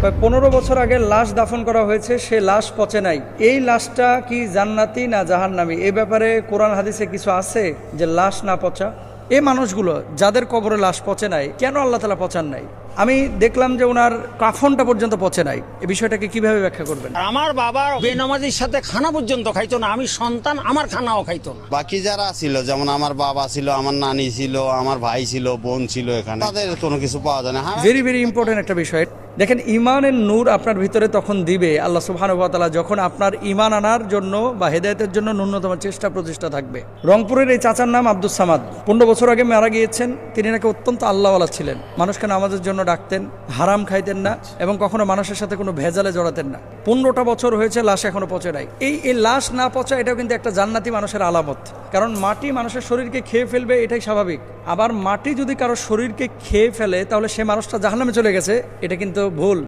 15 বছর আগে লাশ দাফন করা হয়েছে, সে লাশ পচে নাই। এই লাশটা কি জান্নাতি না জাহান্নামী? এই ব্যাপারে কোরআন হাদিসে কিছু আছে যে লাশ না পচা? এই মানুষগুলো যাদের কবরে লাশ পচে নাই, কেন আল্লাহ তাআলা পচান নাই? আমি দেখলাম যে ওনার কাফনটা পর্যন্ত পচে নাই। এই বিষয়টাকে কিভাবে ব্যাখ্যা করবেন? আমার বাবা বেনামাজির সাথে খানা পর্যন্ত খাইতো না, আমি সন্তান, আমার খানাও খাইতো না। বাকি যারা ছিল, যেমন আমার বাবা ছিল, আমার নানি ছিল, আমার ভাই ছিল, বোন ছিল, এখানে তাদের কোনো কিছু পাওয়া যায় না। ভেরি ভেরি ইম্পর্টেন্ট একটা বিষয়। দেখেন, ইমানের নূর আপনার ভিতরে তখন দিবে আল্লাহ সুবহানাহু ওয়া তাআলা যখন আপনার ইমান আনার জন্য বা হেদায়েতের জন্য ন্যূনতম চেষ্টা প্রচেষ্টা থাকবে। রংপুরের এই চাচার নাম আব্দুস সামাদ, 15 বছর আগে মারা গিয়েছেন। তিনি নাকি অত্যন্ত আল্লাহওয়ালা ছিলেন, মানুষকে নামাজের জন্য ডাকতেন, হারাম খাইতেন না এবং কখনো মানুষের সাথে কোনো ভেজালে জড়াতেন না। 15টা বছর হয়েছে, লাশ এখনো পচে নাই। এই লাশ না পচা, এটাও কিন্তু একটা জান্নাতি মানুষের আলামত। কারণ মাটি মানুষের শরীরকে খেয়ে ফেলবে, এটাই স্বাভাবিক। আবার মাটি যদি কারো শরীরকে খেয়ে ফেলে, তাহলে সে মানুষটা জাহান্নামে চলে গেছে, এটা কিন্তু ভুল।